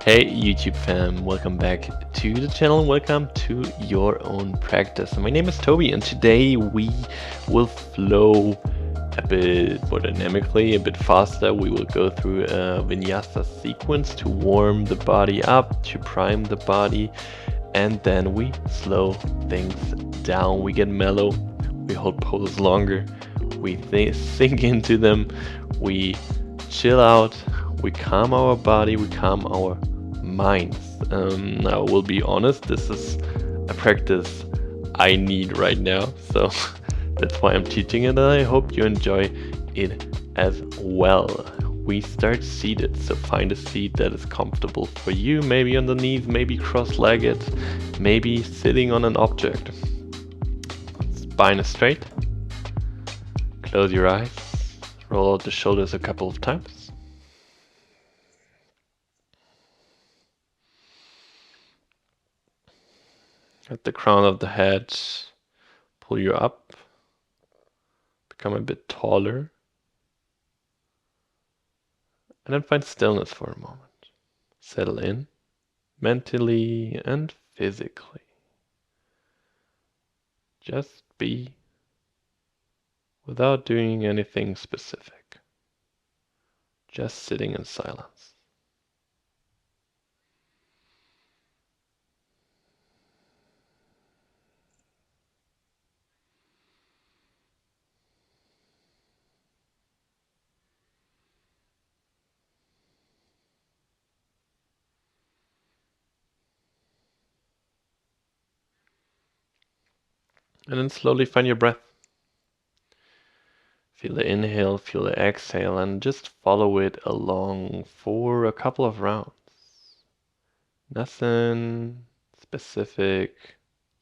Hey YouTube fam, welcome back to the channel, welcome to your own practice. My name is Toby and today we will flow a bit more dynamically, a bit faster. We will go through a Vinyasa sequence to warm the body up, to prime the body, and then we slow things down. We get mellow, we hold poses longer, we sink into them, we chill out, we calm our body, we calm our minds. I will be honest, this is a practice I need right now, so that's why I'm teaching it, and I hope you enjoy it as well. We start seated, so find a seat that is comfortable for you, maybe on the knees, maybe cross-legged, maybe sitting on an object. Spine is straight, close your eyes, roll out the shoulders a couple of times. At the crown of the head, pull you up, become a bit taller, and then find stillness for a moment. Settle in, mentally and physically. Just be without doing anything specific. Just sitting in silence. And then slowly find your breath. Feel the inhale, feel the exhale, and just follow it along for a couple of rounds. Nothing specific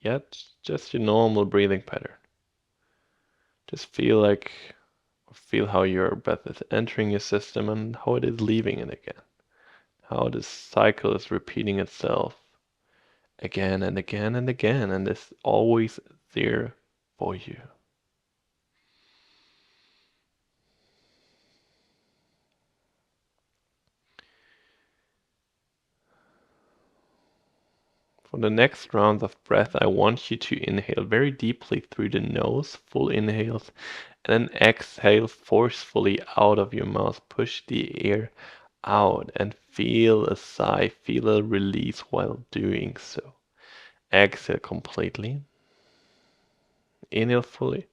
yet, just your normal breathing pattern. Just feel how your breath is entering your system and how it is leaving it again. How this cycle is repeating itself again and again and again, and is always there for you. For the next round of breath, I want you to inhale very deeply through the nose, full inhales, and then exhale forcefully out of your mouth. Push the air out and feel a sigh, feel a release while doing so. Exhale completely. Inhale fully.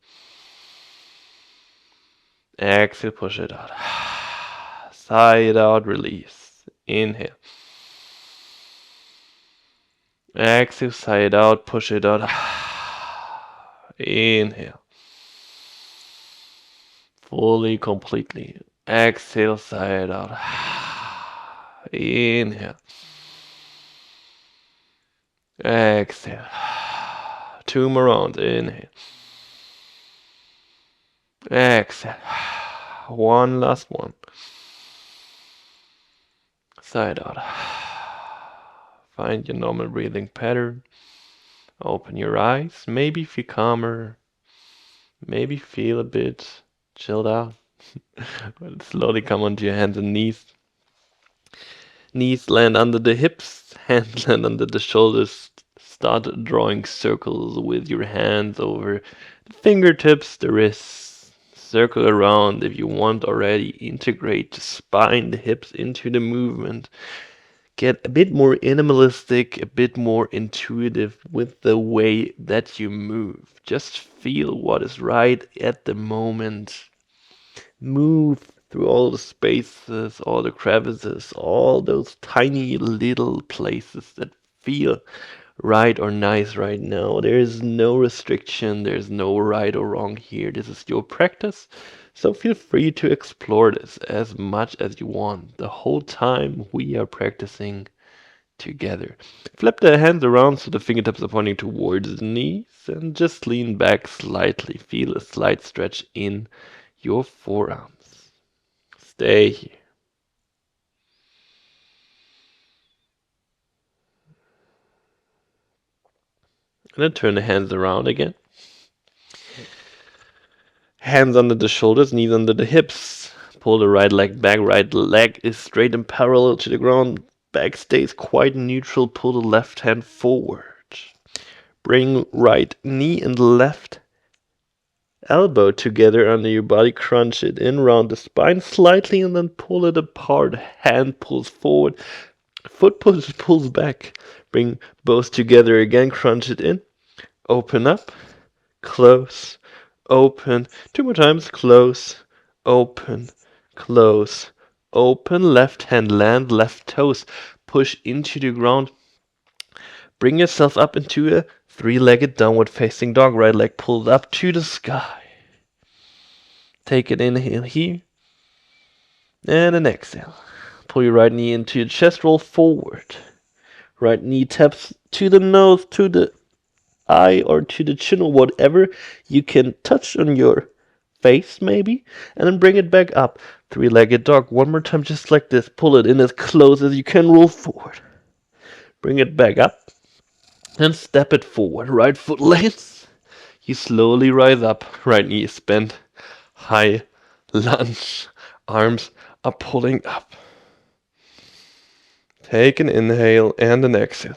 Exhale, push it out. Sigh it out, release. Inhale. Exhale, sigh it out, push it out. Inhale. Fully, completely. Exhale, sigh it out. Inhale. Exhale. Two more rounds. Inhale. Exhale. One last one. Sigh it out. Find your normal breathing pattern. Open your eyes. Maybe feel calmer. Maybe feel a bit chilled out. But slowly come onto your hands and knees. Knees land under the hips. Hands land under the shoulders. Start drawing circles with your hands over the fingertips, the wrists. Circle around if you want already. Integrate the spine, the hips into the movement. Get a bit more animalistic, a bit more intuitive with the way that you move. Just feel what is right at the moment. Move through all the spaces, all the crevices, all those tiny little places that feel right or nice right now. There is no restriction, there's no right or wrong here. This is your practice, so feel free to explore this as much as you want. The whole time we are practicing together. Flip the hands around so the fingertips are pointing towards the knees and just lean back slightly. Feel a slight stretch in your forearms. Stay here. And then turn the hands around again. Hands under the shoulders, knees under the hips. Pull the right leg back. Right leg is straight and parallel to the ground. back stays quite neutral. Pull the left hand forward. Bring right knee and left elbow together under your body. Crunch it in, round the spine slightly, and then pull it apart. Hand pulls forward. Foot pulls back. Bring both together again. Crunch it in. Open up. Close. Open. 2 more times. Close. Open. Close. Open. Left hand land. Left toes push into the ground. Bring yourself up into a 3-legged downward facing dog. Right leg pulled up to the sky. Take an inhale here. And an exhale. Pull your right knee into your chest. Roll forward. Right knee taps to the nose, to the eye, or to the chin, or whatever you can touch on your face maybe. And then bring it back up. 3-legged dog. One more time just like this. Pull it in as close as you can. Roll forward. Bring it back up. And step it forward. Right foot lands. You slowly rise up. Right knee is bent. High lunge. Arms are pulling up. Take an inhale and an exhale.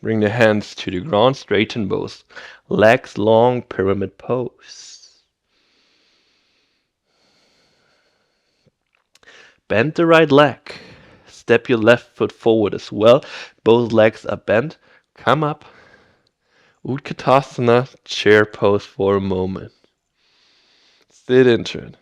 Bring the hands to the ground. Straighten both legs. Long pyramid pose. Bend the right leg. Step your left foot forward as well. Both legs are bent. Come up. Utkatasana, chair pose for a moment. Sit into it.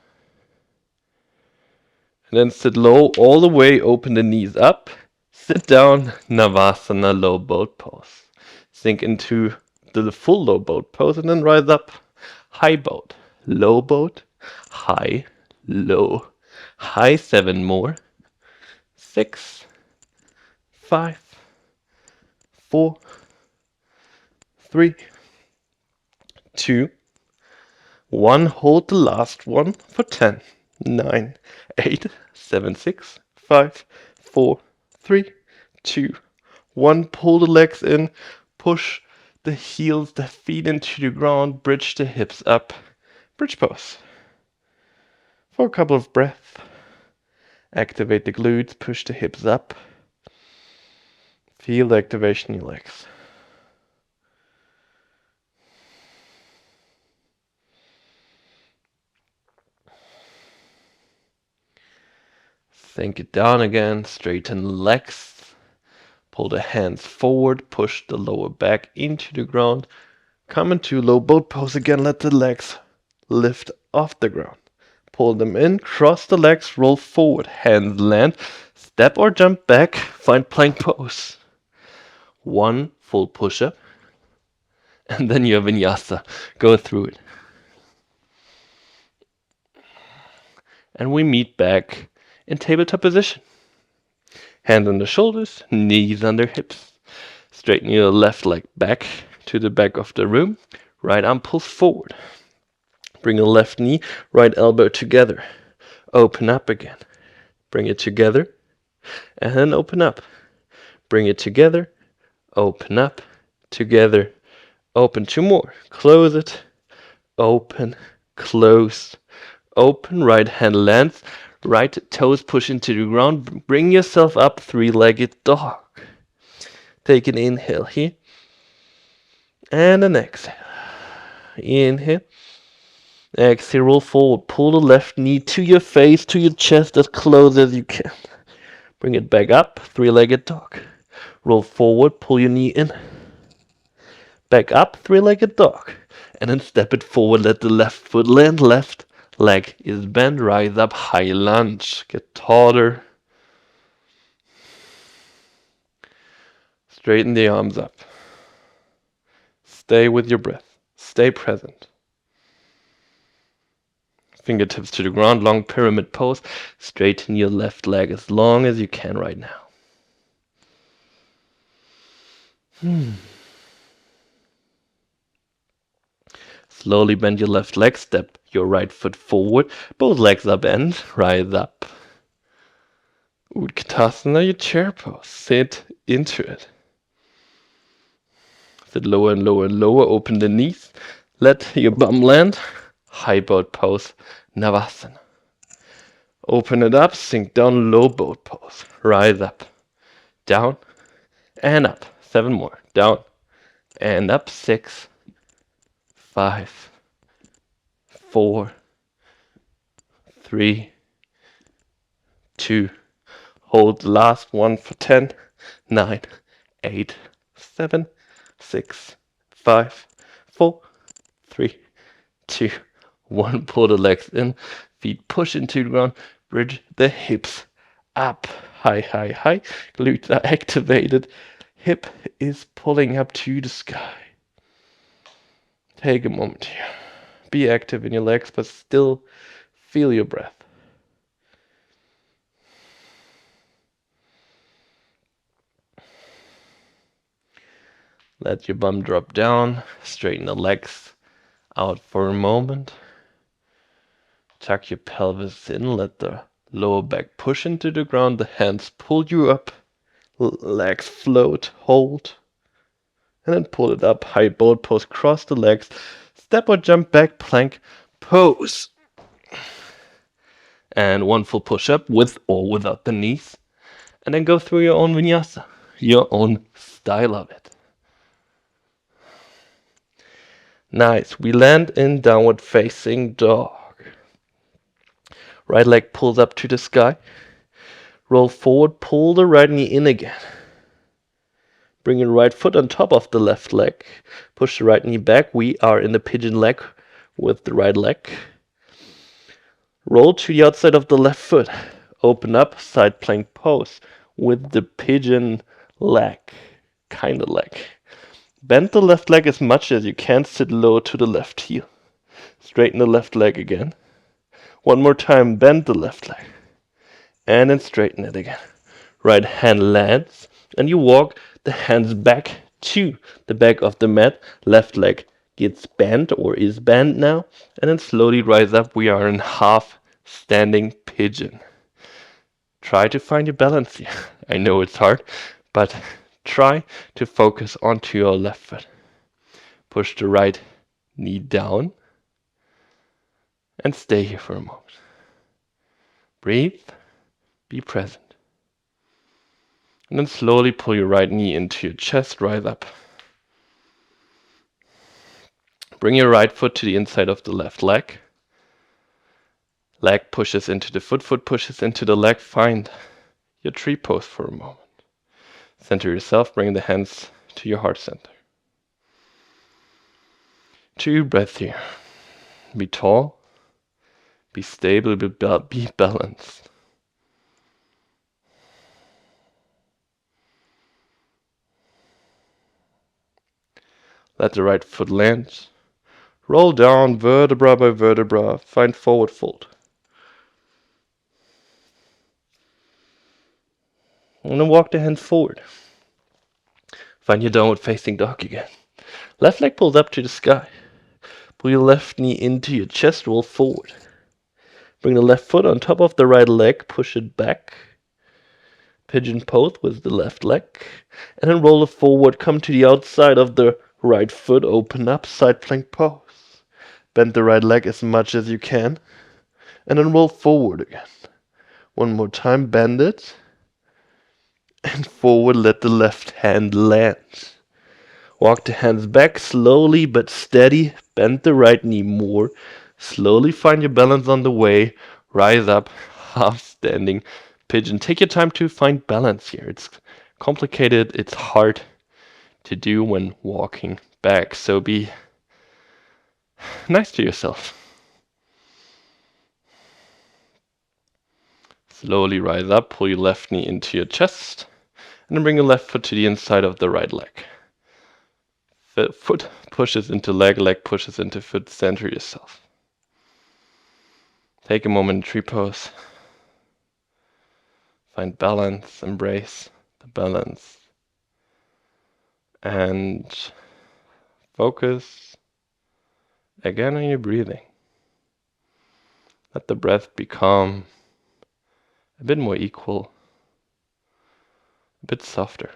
And then sit low all the way. Open the knees up. Sit down. Navasana, low boat pose. Sink into the full low boat pose and then rise up. High boat. Low boat. High. Low. High. 7 more. 6, 5, 4, 3, 2, 1. Hold the last one for 10, 9, 8, 7, 6, 5, 4, 3, 2, 1. Pull the legs in, push the heels, the feet into the ground, bridge the hips up. Bridge pose. For a couple of breaths. Activate the glutes, push the hips up. Feel the activation in your legs. Sink it down again, straighten legs. Pull the hands forward, push the lower back into the ground. Come into low boat pose again, let the legs lift off the ground. Pull them in, cross the legs, roll forward, hands land, step or jump back, find plank pose. 1 full push-up, and then your vinyasa. Go through it. And we meet back in tabletop position. Hands on the shoulders, knees under hips. Straighten your left leg back to the back of the room. Right arm pulls forward. Bring your left knee, right elbow together. Open up again. Bring it together. And then open up. Bring it together. Open up. Together. Open. 2 more. Close it. Open. Close. Open. Right hand lands. Right toes push into the ground. Bring yourself up. 3-legged dog. Take an inhale here. And an exhale. Inhale. Exhale, roll forward. Pull the left knee to your face, to your chest, as close as you can. Bring it back up. 3-legged dog. Roll forward. Pull your knee in. Back up. 3-legged dog. And then step it forward. Let the left foot land. Left leg is bent. Rise up. High lunge. Get taller. Straighten the arms up. Stay with your breath. Stay present. Fingertips to the ground, long pyramid pose. Straighten your left leg as long as you can right now. Slowly bend your left leg, step your right foot forward. Both legs are bent, rise up. Utkatasana, your chair pose. Sit into it. Sit lower and lower and lower, open the knees. Let your bum land. High boat pose, Navasana. Open it up, sink down, low boat pose. Rise up, down, and up. 7 more. Down, and up. 6, 5, 4, 3, 2. Hold the last one for 10, 9, 8, 7, 6, 5, 4, 3, 2, 1. Pull the legs in, feet push into the ground, bridge the hips up, high, high, high. Glutes are activated, hip is pulling up to the sky. Take a moment here. Be active in your legs, but still feel your breath. Let your bum drop down, straighten the legs out for a moment. Tuck your pelvis in, let the lower back push into the ground, the hands pull you up, legs float, hold, and then pull it up, high boat pose, cross the legs, step or jump back, plank pose. And 1 full push up with or without the knees, and then go through your own vinyasa, your own style of it. Nice. We land in downward facing dog. Right leg pulls up to the sky. Roll forward, pull the right knee in again. Bring your right foot on top of the left leg. Push the right knee back. We are in the pigeon leg with the right leg. Roll to the outside of the left foot. Open up, side plank pose with the pigeon leg, kind of leg. Bend the left leg as much as you can, sit low to the left heel. Straighten the left leg again. 1 more time, bend the left leg. And then straighten it again. Right hand lands, and you walk the hands back to the back of the mat. Left leg gets bent or is bent now, and then slowly rise up. We are in half standing pigeon. Try to find your balance here. I know it's hard, but try to focus onto your left foot. Push the right knee down and stay here for a moment. Breathe, be present. And then slowly pull your right knee into your chest, rise up. Bring your right foot to the inside of the left leg. Leg pushes into the foot, foot pushes into the leg. Find your tree pose for a moment. Center yourself, bring the hands to your heart center. 2 breaths here. Be tall, be stable, be balanced. Let the right foot land. Roll down vertebra by vertebra. Find forward fold. And then walk the hands forward. Find your downward facing dog again. Left leg pulls up to the sky. Pull your left knee into your chest, roll forward. Bring the left foot on top of the right leg, push it back. Pigeon pose with the left leg. And then roll it forward, come to the outside of the right foot, open up, side plank pose. Bend the right leg as much as you can. And then roll forward again. 1 more time, bend it. And forward, let the left hand land. Walk the hands back slowly but steady. Bend the right knee more. Slowly find your balance on the way. Rise up, half standing pigeon. Take your time to find balance here. It's complicated, it's hard to do when walking back. So be nice to yourself. Slowly rise up, pull your left knee into your chest. And then bring your left foot to the inside of the right leg. Foot pushes into leg, leg pushes into foot. Center yourself. Take a moment in tree pose. Find balance, embrace the balance. And focus again on your breathing. Let the breath become a bit more equal, a bit softer.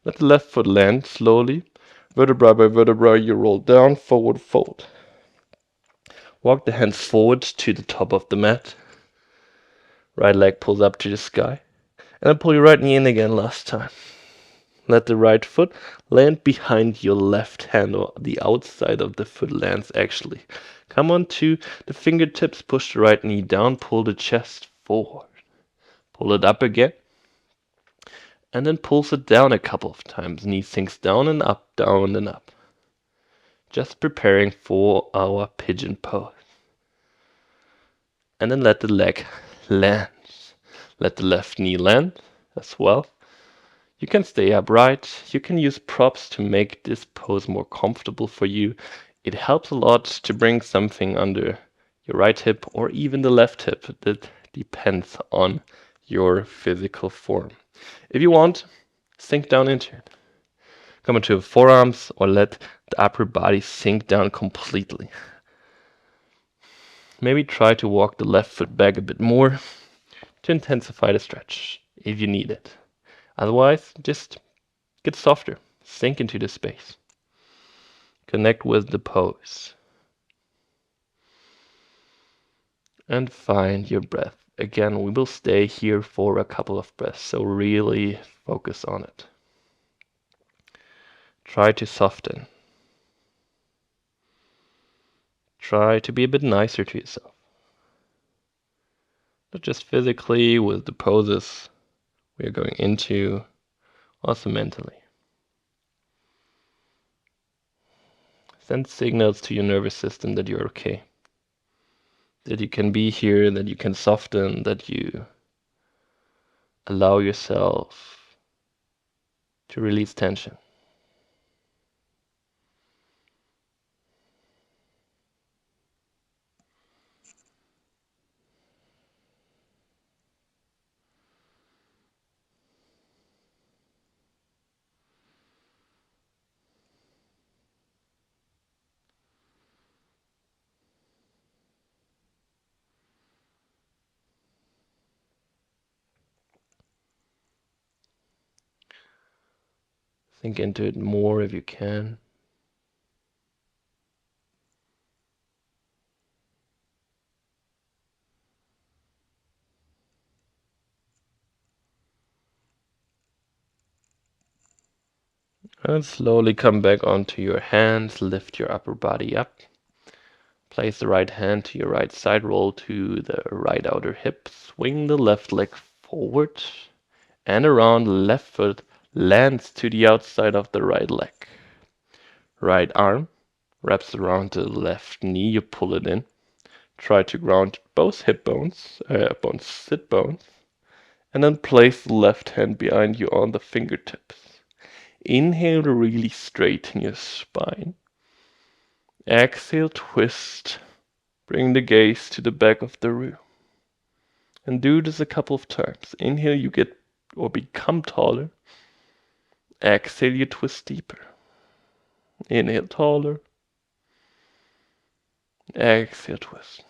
Let the left foot land slowly. Vertebra by vertebra, you roll down, forward fold. Walk the hands forward to the top of the mat. Right leg pulls up to the sky. And then pull your right knee in again last time. Let the right foot land behind your left hand, or the outside of the foot lands actually. Come on to the fingertips, push the right knee down, pull the chest forward. Pull it up again. And then pulls it down a couple of times. Knee sinks down and up, down and up. Just preparing for our pigeon pose. And then let the leg land. Let the left knee land as well. You can stay upright. You can use props to make this pose more comfortable for you. It helps a lot to bring something under your right hip or even the left hip. That depends on your physical form. If you want, sink down into it. Come into the forearms or let the upper body sink down completely. Maybe try to walk the left foot back a bit more to intensify the stretch if you need it. Otherwise, just get softer, sink into the space. Connect with the pose. And find your breath. Again, we will stay here for a couple of breaths, so really focus on it. Try to soften. Try to be a bit nicer to yourself. Not just physically with the poses we are going into, also mentally. Send signals to your nervous system that you're okay. That you can be here, that you can soften, that you allow yourself to release tension. Sink into it more if you can. And slowly come back onto your hands, lift your upper body up. Place the right hand to your right side, roll to the right outer hip, swing the left leg forward and around, left foot lands to the outside of the right leg. Right arm wraps around the left knee, you pull it in. Try to ground both hip bones, sit bones, and then place the left hand behind you on the fingertips. Inhale to really straighten your spine. Exhale, twist. Bring the gaze to the back of the room. And do this a couple of times. Inhale, you get or become taller. Exhale, you twist deeper. Inhale, taller. Exhale, twist.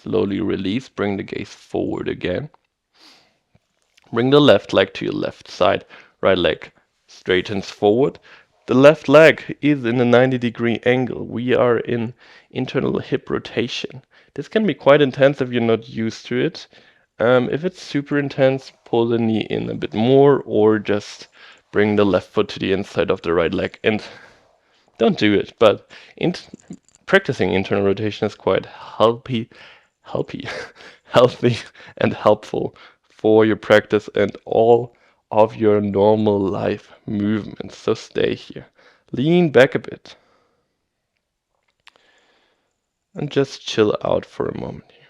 Slowly release. Bring the gaze forward again. Bring the left leg to your left side. Right leg straightens forward. The left leg is in a 90-degree angle. We are in internal hip rotation. This can be quite intense if you're not used to it. If it's super intense, pull the knee in a bit more or just bring the left foot to the inside of the right leg. And don't do it, but practicing internal rotation is quite healthy, healthy and helpful for your practice and all of your normal life movements. So stay here. Lean back a bit. And just chill out for a moment here.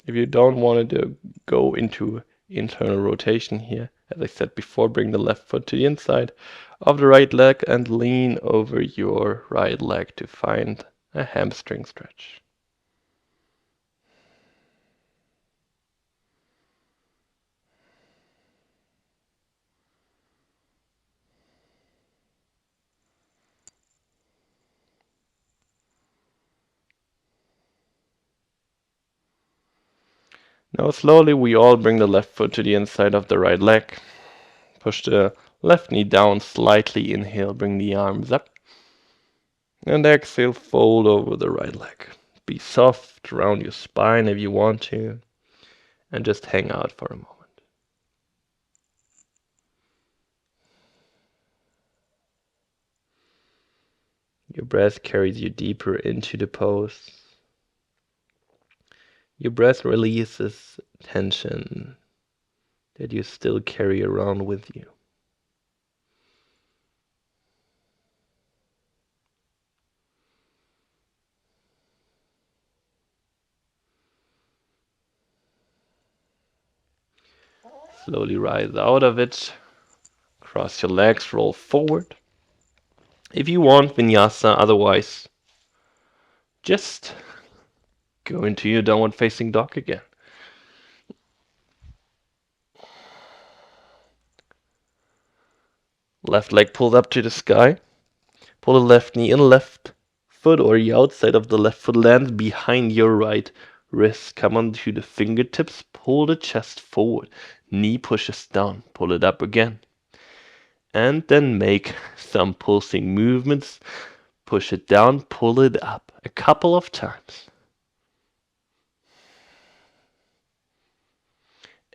If you don't want to go into internal rotation here, as I said before, bring the left foot to the inside of the right leg and lean over your right leg to find a hamstring stretch. Now slowly we all bring the left foot to the inside of the right leg. Push the left knee down slightly. Inhale, bring the arms up. And exhale, fold over the right leg. Be soft around your spine if you want to. And just hang out for a moment. Your breath carries you deeper into the pose. Your breath releases tension that you still carry around with you. Slowly rise out of it. Cross your legs, roll forward. If you want Vinyasa, otherwise, just go into your downward facing dog again. Left leg pulled up to the sky. Pull the left knee in, left foot or the outside of the left foot lands behind your right wrist. Come onto the fingertips, pull the chest forward. Knee pushes down, pull it up again. And then make some pulsing movements. Push it down, pull it up a couple of times.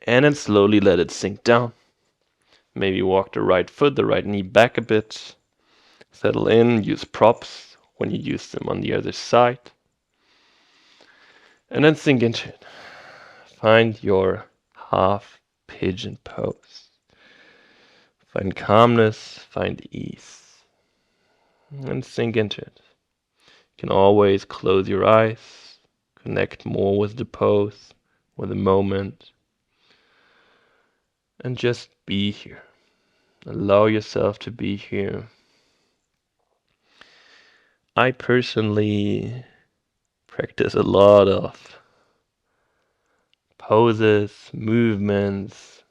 And then slowly let it sink down. Maybe walk the right foot, the right knee back a bit. Settle in, use props when you use them on the other side. And then sink into it. Find your half pigeon pose. Find calmness, find ease. And sink into it. You can always close your eyes, connect more with the pose, with the moment. And just be here. Allow yourself to be here. I personally practice a lot of poses, movements,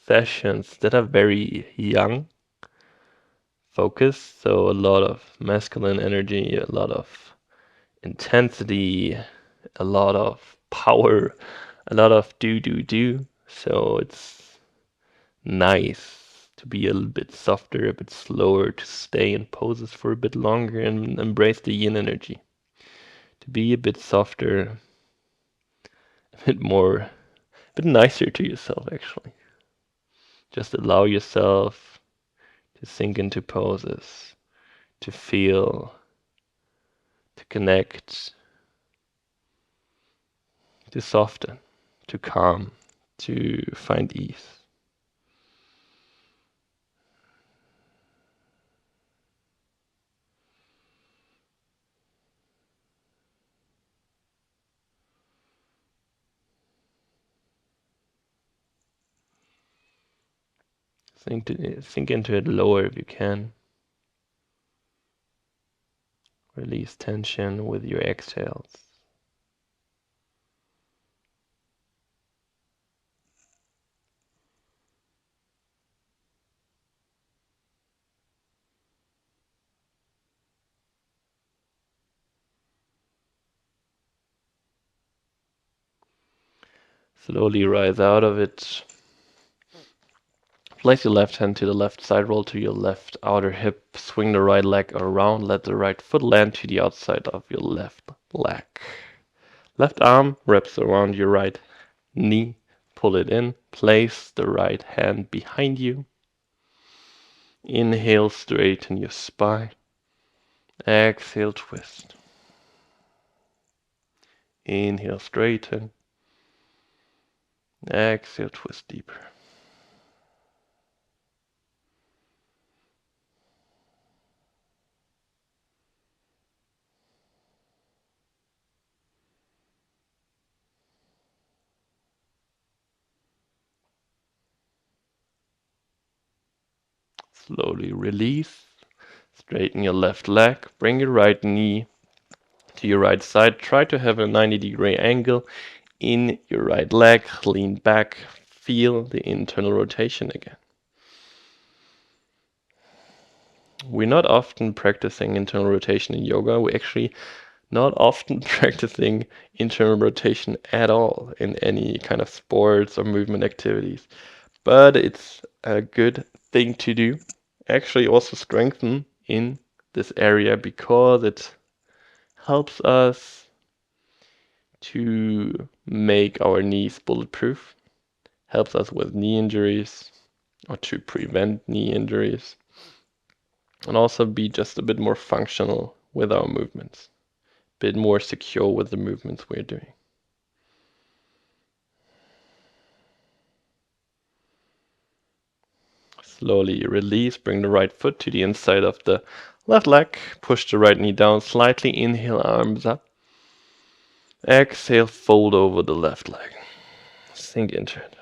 sessions that are very young focused. So a lot of masculine energy, a lot of intensity, a lot of power, a lot of do. So it's nice to be a little bit softer, a bit slower, to stay in poses for a bit longer and embrace the yin energy. To be a bit softer, a bit more, a bit nicer to yourself actually. Just allow yourself to sink into poses, to feel, to connect, to soften, to calm, to find ease. Sink into it lower if you can. Release tension with your exhales. Slowly rise out of it. Place your left hand to the left side, roll to your left outer hip, swing the right leg around, let the right foot land to the outside of your left leg. Left arm wraps around your right knee, pull it in, place the right hand behind you. Inhale, straighten your spine. Exhale, twist. Inhale, straighten. Exhale, twist deeper. Slowly release. Straighten your left leg. Bring your right knee to your right side. Try to have a 90-degree angle in your right leg. Lean back. Feel the internal rotation again. We're not often practicing internal rotation in yoga. We actually not often practicing internal rotation at all in any kind of sports or movement activities, but it's a good thing to do. Actually, also strengthen in this area because it helps us to make our knees bulletproof, helps us with knee injuries or to prevent knee injuries, and also be just a bit more functional with our movements, a bit more secure with the movements we're doing. Slowly release, bring the right foot to the inside of the left leg, push the right knee down slightly, inhale, arms up. Exhale, fold over the left leg. Sink into it.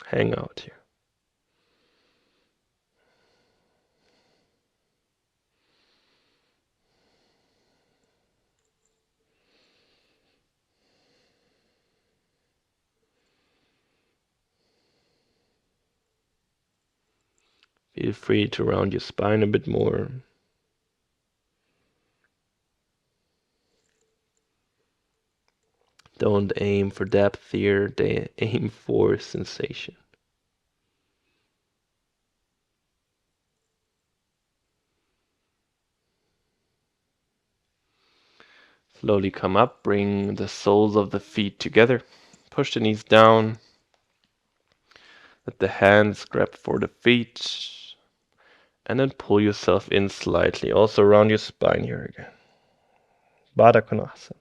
Hang out here. Feel free to round your spine a bit more. Don't aim for depth here, they aim for sensation. Slowly come up, bring the soles of the feet together. Push the knees down. Let the hands grab for the feet. And then pull yourself in slightly. Also round your spine here again. Baddha Konasana.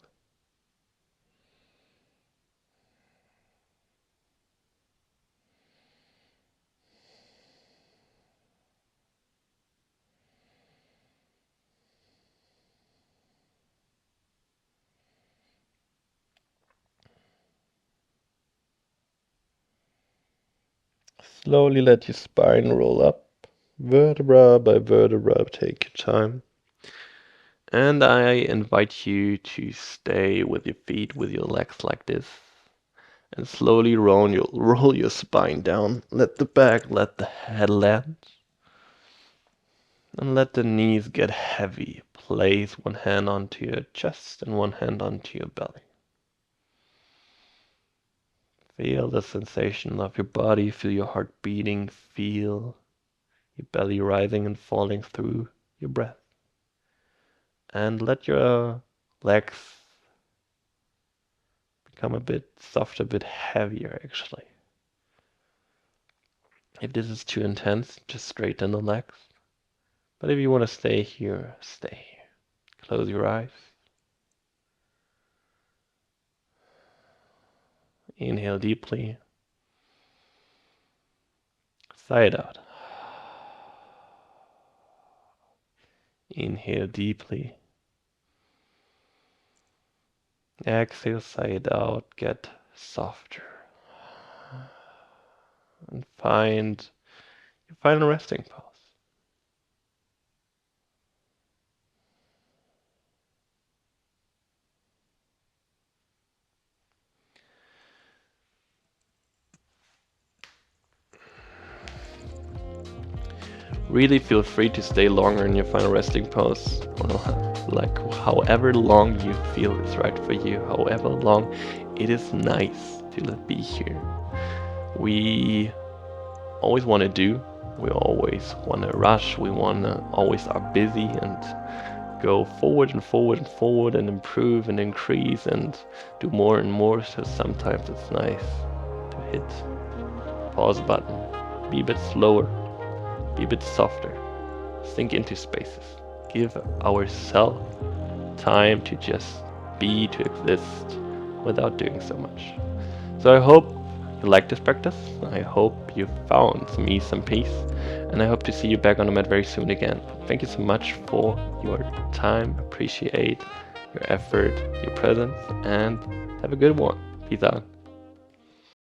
Slowly let your spine roll up, vertebra by vertebra, take your time. And I invite you to stay with your feet, with your legs like this. And slowly roll your spine down. Let the back, let the head land. And let the knees get heavy. Place one hand onto your chest and one hand onto your belly. Feel the sensation of your body, feel your heart beating, feel your belly rising and falling through your breath. And let your legs become a bit softer, a bit heavier actually. If this is too intense, just straighten the legs. But if you want to stay here, stay here. Close your eyes. Inhale deeply. Sigh it out. Inhale deeply. Exhale, sigh it out. Get softer. And find your final resting pose. Really feel free to stay longer in your final resting pose, like however long you feel is right for you, however long it is nice to be here. We always want to do, we always want to rush, we want to always are busy and go forward and forward and forward and improve and increase and do more and more, so sometimes it's nice to hit the pause button, be a bit slower, be a bit softer, sink into spaces, give ourselves time to just be, to exist without doing so much. So I hope you like this practice. I hope you found some peace, and I hope to see you back on the mat very soon again. Thank you so much for your time. Appreciate your effort, your presence, and have a good one. Peace out.